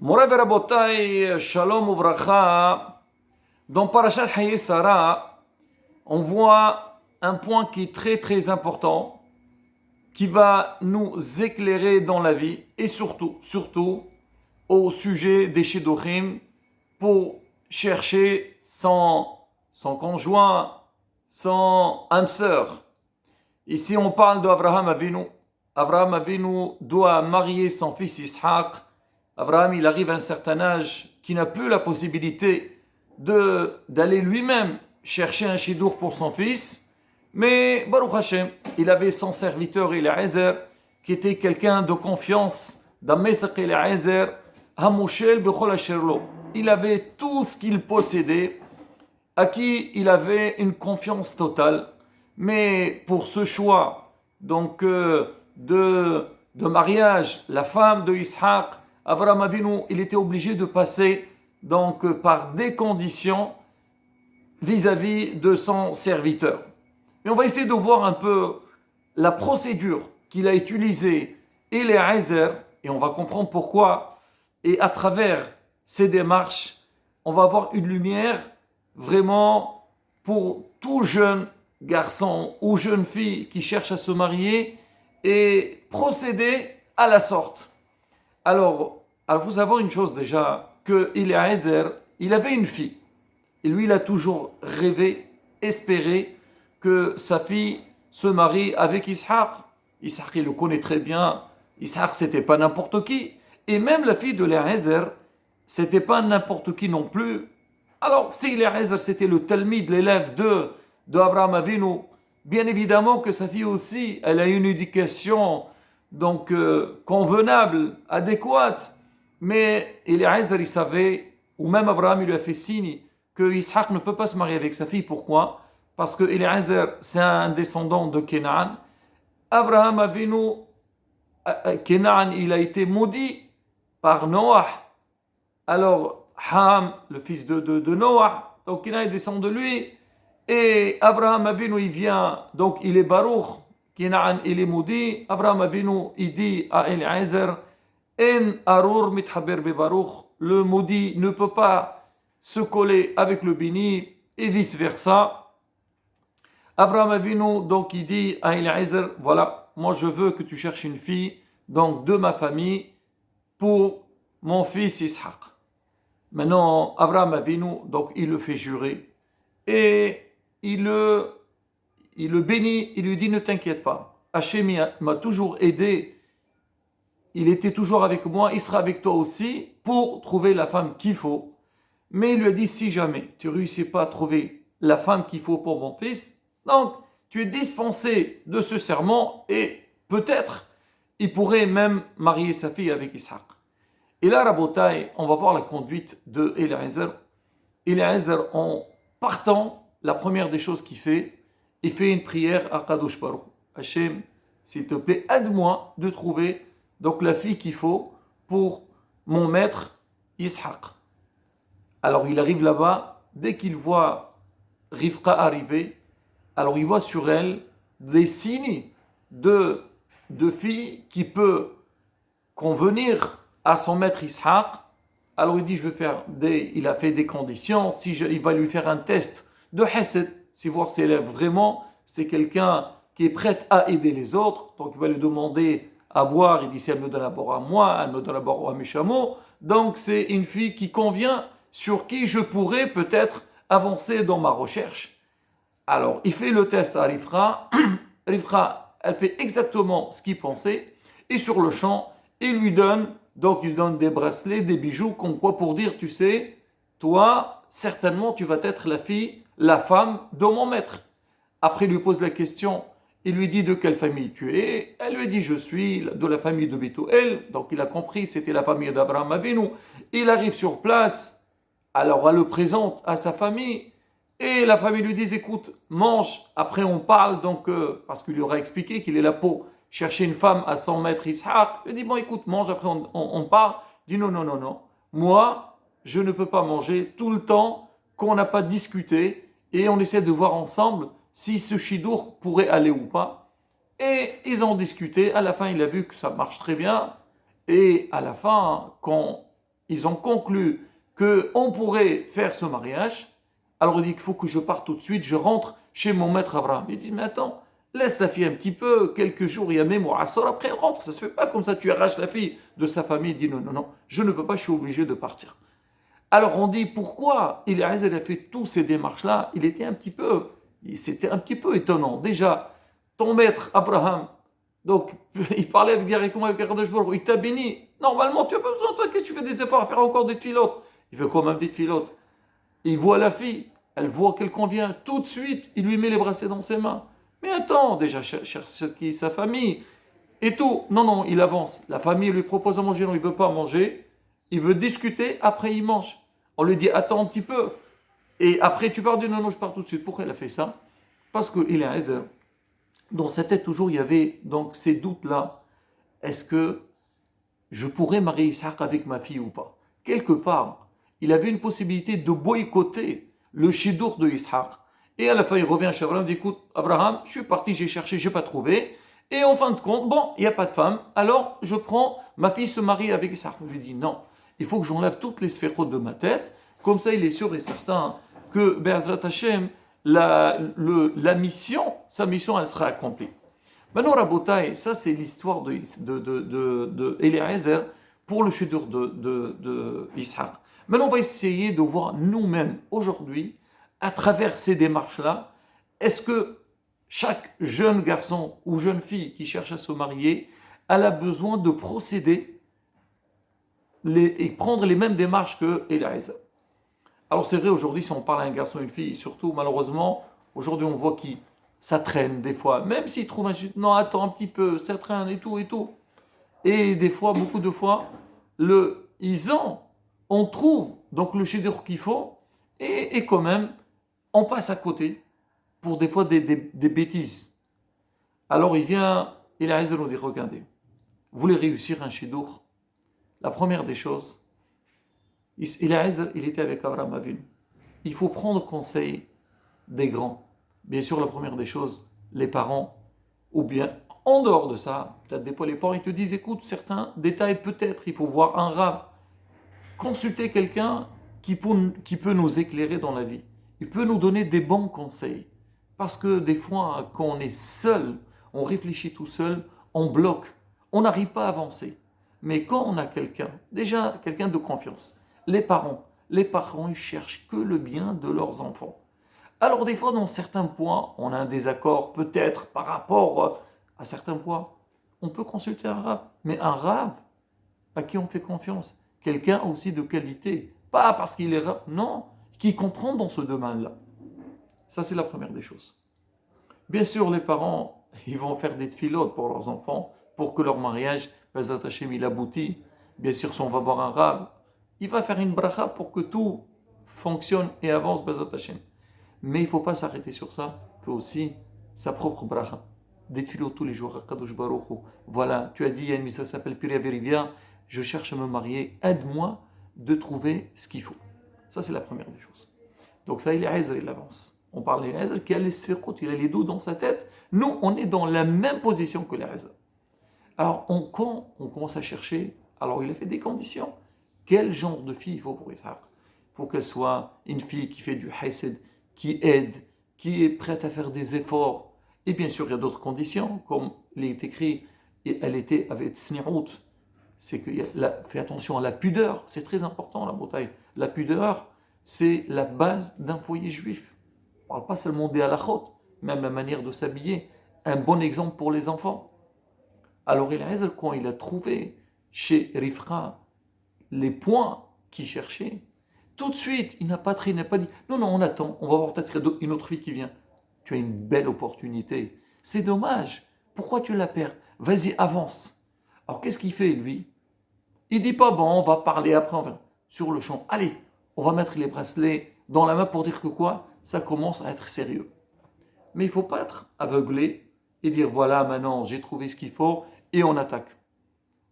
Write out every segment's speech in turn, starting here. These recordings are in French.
Morav et Rabotai, Shalom Uvracha, dans Parashat Hayé Sarah, on voit un point qui est très très important, qui va nous éclairer dans la vie et surtout au sujet des Shidduchim pour chercher son conjoint, son âme sœur. Ici on parle d'Abraham Avinu. Abraham Avinu doit marier son fils Ishaq. Abraham, il arrive à un certain âge qui n'a plus la possibilité d'aller lui-même chercher un shidduch pour son fils. Mais Baruch Hashem, il avait son serviteur Eliezer, qui était quelqu'un de confiance, d'Amesach Eliezer, Hamoshel Bechol Asherlo. Il avait tout ce qu'il possédait, à qui il avait une confiance totale. Mais pour ce choix donc de mariage, la femme de Ishaq, Avraham Avinu, il était obligé de passer donc par des conditions vis-à-vis de son serviteur. Mais on va essayer de voir un peu la procédure qu'il a utilisée Eliezer, et on va comprendre pourquoi. Et à travers ces démarches, on va avoir une lumière vraiment pour tout jeune garçon ou jeune fille qui cherche à se marier et procéder à la sorte. Alors, il faut savoir une chose déjà, que Eliezer, il avait une fille. Et lui, il a toujours rêvé, espéré que sa fille se marie avec Ishaq. Ishaq, il le connaît très bien. Ishaq, c'était pas n'importe qui. Et même la fille de Eliezer, c'était pas n'importe qui non plus. Alors, si Eliezer, c'était le talmid, l'élève d'Abraham Avinu, bien évidemment que sa fille aussi, elle a une éducation donc convenable, adéquate. Mais Eliezer, il savait, ou même Abraham, il lui a fait signe que Ishaq ne peut pas se marier avec sa fille. Pourquoi? Parce que Eliezer, c'est un descendant de Canaan. Abraham Avinu, Canaan, il a été maudit par Noah. Alors, Ham, le fils de Noah, donc Canaan descend de lui. Et Abraham Avinu, il vient, donc il est Baruch. Canaan, il est maudit. Abraham Avinu, il dit à Eliezer, En arur mithaber bebaruch, le maudit ne peut pas se coller avec le béni et vice versa. Abraham Avinu, donc il dit à Eliezer, voilà, moi je veux que tu cherches une fille, donc de ma famille, pour mon fils Ishaq. Maintenant, Abraham Avinu, donc il le fait jurer et il le bénit, il lui dit ne t'inquiète pas, Hachem m'a toujours aidé. Il était toujours avec moi, il sera avec toi aussi pour trouver la femme qu'il faut. Mais il lui a dit, si jamais tu ne réussis pas à trouver la femme qu'il faut pour mon fils, donc tu es dispensé de ce serment et peut-être il pourrait même marier sa fille avec Ishaq. Et là, Rabotai, on va voir la conduite de Eliezer. Eliezer, en partant, la première des choses qu'il fait, il fait une prière à Kadosh Baruch. Hachem, s'il te plaît, aide-moi de trouver donc la fille qu'il faut pour mon maître Ishaq. Alors il arrive là-bas, dès qu'il voit Rivka arriver, alors il voit sur elle des signes de fille qui peut convenir à son maître Ishaq. Alors il dit, il a fait des conditions, il va lui faire un test de Hesed, si voir si elle est vraiment, c'est quelqu'un qui est prêt à aider les autres, donc il va lui demander à boire, il dit si elle me donne à boire à moi, elle me donne à boire à mes chameaux, donc c'est une fille qui convient, sur qui je pourrais peut-être avancer dans ma recherche. Alors il fait le test à Rivka, Rivka, elle fait exactement ce qu'il pensait, et sur le champ, il lui donne des bracelets, des bijoux, comme quoi pour dire, tu sais, toi, certainement tu vas être la femme de mon maître. Après il lui pose la question, il lui dit de quelle famille tu es. Elle lui dit je suis de la famille de Bethuel. Donc il a compris, c'était la famille d'Abraham Avinu. Il arrive sur place, alors elle le présente à sa famille. Et la famille lui dit écoute, mange. Après on parle, donc parce qu'il lui aura expliqué qu'il est là pour chercher une femme à son maître Ishaq. Il dit bon écoute, mange. Après on parle. Il dit non. Moi, je ne peux pas manger tout le temps qu'on n'a pas discuté. Et on essaie de voir ensemble si ce shidduch pourrait aller ou pas. Et ils ont discuté. À la fin, il a vu que ça marche très bien. Et à la fin, quand ils ont conclu qu'on pourrait faire ce mariage. Alors il dit qu'il faut que je parte tout de suite, je rentre chez mon maître Abraham. Ils disent, mais attends, laisse la fille un petit peu, quelques jours, il y a même Mu'assar, après elle rentre. Ça se fait pas comme ça, tu arraches la fille de sa famille. Il dit, non, non, non, je ne peux pas, je suis obligé de partir. Alors on dit, pourquoi Eliezer a fait toutes ces démarches-là? C'était un petit peu étonnant. Déjà, ton maître Abraham, donc il parlait directement avec Akadosh Baruch Hu, il t'a béni. Normalement, tu n'as pas besoin de toi, qu'est-ce que tu fais des efforts à faire encore des filotes? Il fait quand même des filotes. Il voit la fille, elle voit qu'elle convient, tout de suite, il lui met les bracelets dans ses mains. Mais attends, déjà, cherche sa famille et tout. Non, non, il avance. La famille lui propose à manger, non, il ne veut pas manger. Il veut discuter, après il mange. On lui dit, attends un petit peu. Et après, tu pars du non, non, je pars tout de suite. Pourquoi il a fait ça? Parce qu'il est un Ezer. Dans sa tête, toujours, il y avait donc ces doutes-là. Est-ce que je pourrais marier Isaac avec ma fille ou pas? Quelque part, il avait une possibilité de boycotter le chidour de Isaac. Et à la fin, il revient chez Abraham, il dit, écoute, Abraham, je suis parti, j'ai cherché, je n'ai pas trouvé. Et en fin de compte, bon, il n'y a pas de femme, alors je prends ma fille se marie avec Isaac. Je lui dis, non, il faut que j'enlève toutes les sphérotes de ma tête. Comme ça, il est sûr et certain que Be'ezrat Hashem, sa mission, elle sera accomplie. Maintenant, Rabotai, ça c'est l'histoire de Eliezer pour le chidour de Ishaq. Maintenant, on va essayer de voir nous-mêmes aujourd'hui, à travers ces démarches-là, est-ce que chaque jeune garçon ou jeune fille qui cherche à se marier, elle a besoin de procéder et prendre les mêmes démarches que Eliezer. Alors c'est vrai, aujourd'hui, si on parle à un garçon et une fille, surtout malheureusement, aujourd'hui on voit qui ça traîne des fois, même s'ils trouvent un chute, non, attends un petit peu, ça traîne et tout et tout. Et des fois, beaucoup de fois, on trouve donc le chef-d'œuvre qu'il faut, et quand même, on passe à côté pour des fois des bêtises. Alors il vient, il a raison de dire, regardez, vous voulez réussir un chef-d'œuvre, la première des choses, il était avec Abraham Avinu. Il faut prendre conseil des grands. Bien sûr, la première des choses, les parents, ou bien en dehors de ça, peut-être des fois les parents, ils te disent, écoute, certains détails, peut-être, il faut voir un rab. Consulter quelqu'un qui peut nous éclairer dans la vie. Il peut nous donner des bons conseils. Parce que des fois, quand on est seul, on réfléchit tout seul, on bloque, on n'arrive pas à avancer. Mais quand on a quelqu'un, déjà quelqu'un de confiance, les parents, ils cherchent que le bien de leurs enfants. Alors des fois, dans certains points, on a un désaccord, peut-être par rapport à certains points. On peut consulter un rab, mais un rab à qui on fait confiance. Quelqu'un aussi de qualité. Pas parce qu'il est rab, non, qui comprend dans ce domaine-là. Ça, c'est la première des choses. Bien sûr, les parents, ils vont faire des tfilotes pour leurs enfants, pour que leur mariage, Bezat Hashem, il aboutit. Bien sûr, si on va voir un rab, il va faire une bracha pour que tout fonctionne et avance, Bezat Hashem. Mais il ne faut pas s'arrêter sur ça. Il faut aussi sa propre bracha. Des tfilotes tous les jours. Voilà, tu as dit, il y a une mission qui s'appelle Piria Verivia. Je cherche à me marier. Aide-moi de trouver ce qu'il faut. Ça, c'est la première des choses. Donc ça, il est Ezra, il avance. On parle d'Ezra qui a les sphérot, il a les dos dans sa tête. Nous, on est dans la même position que l'Ezra. Alors, quand on commence à chercher, alors il a fait des conditions. Quel genre de fille il faut pour Isaac? Il faut qu'elle soit une fille qui fait du hesed, qui aide, qui est prête à faire des efforts. Et bien sûr, il y a d'autres conditions, comme il est écrit, elle était avec tsni'out. C'est que fait attention à la pudeur, c'est très important la bataille. La pudeur, c'est la base d'un foyer juif. On ne parle pas seulement des halachot, même la manière de s'habiller. Un bon exemple pour les enfants. Alors quand il a trouvé chez Rifra les points qu'il cherchait, tout de suite, il n'a pas dit, non, on attend, on va voir peut-être une autre fille qui vient. Tu as une belle opportunité. C'est dommage. Pourquoi tu la perds? Vas-y, avance. Alors qu'est-ce qu'il fait, lui? Il dit pas, bon, on va parler après, sur le champ. Allez, on va mettre les bracelets dans la main pour dire que quoi? Ça commence à être sérieux. Mais il ne faut pas être aveuglé et dire, voilà, maintenant, j'ai trouvé ce qu'il faut et on attaque.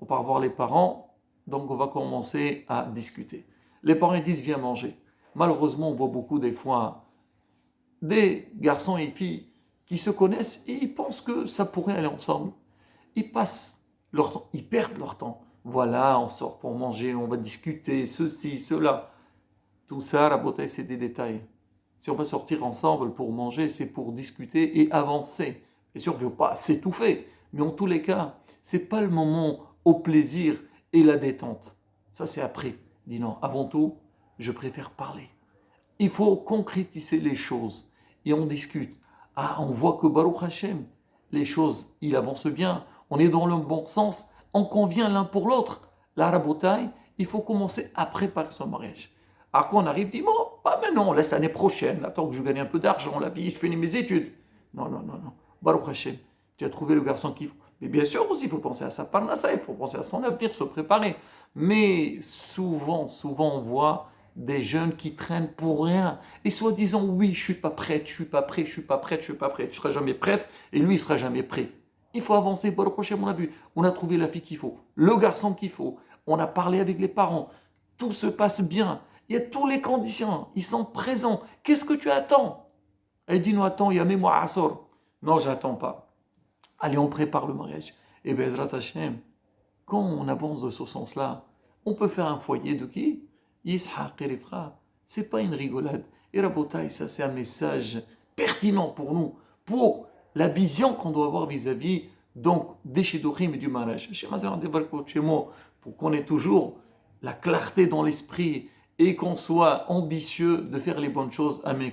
On part voir les parents, donc on va commencer à discuter. Les parents ils disent, viens manger. Malheureusement, on voit beaucoup des fois des garçons et filles qui se connaissent et ils pensent que ça pourrait aller ensemble. Ils passent leur temps, ils perdent leur temps. voilà, on sort pour manger, on va discuter, ceci, cela. Tout ça, Rabotai, c'est des détails. Si on va sortir ensemble pour manger, c'est pour discuter et avancer. Bien sûr, je ne veux pas s'étouffer, mais en tous les cas, c'est pas le moment au plaisir et la détente. Ça, c'est après. Dis non, avant tout, je préfère parler. Il faut concrétiser les choses et on discute. Ah, on voit que Baruch Hashem, les choses, il avance bien. On est dans le bon sens. On convient l'un pour l'autre. La rabotaille, il faut commencer à préparer son mariage. Alors quand on arrive, dit, bon, pas maintenant, on laisse l'année prochaine. Attends que je gagne un peu d'argent, la vie, je finis mes études. Non, non, non, non. Baruch Hashem, tu as trouvé le garçon qu'il faut. Mais bien sûr aussi, il faut penser à sa parnassa, il faut penser à son avenir, se préparer. Mais souvent, on voit des jeunes qui traînent pour rien. Et soi-disant, oui, je suis pas prête, je suis pas prêt, je suis pas prête, je suis pas prête. Tu seras jamais prête et lui, il sera jamais prêt. Il faut avancer. Baruch Hashem, on a vu. On a trouvé la fille qu'il faut, le garçon qu'il faut. On a parlé avec les parents. Tout se passe bien. Il y a tous les conditions. Ils sont présents. Qu'est-ce que tu attends? Elle dit, non, attends, il y a mémoire à sort. Non, j'attends pas. Allez, on prépare le mariage. Et Bezrat Hashem, quand on avance de ce sens-là, on peut faire un foyer de qui? Yitzhak et Rivka. C'est pas une rigolade. Et Rabotai, ça c'est un message pertinent pour nous, pour la vision qu'on doit avoir vis-à-vis donc des shidduchim et du mariage. Pour qu'on ait toujours la clarté dans l'esprit et qu'on soit ambitieux de faire les bonnes choses. Amen.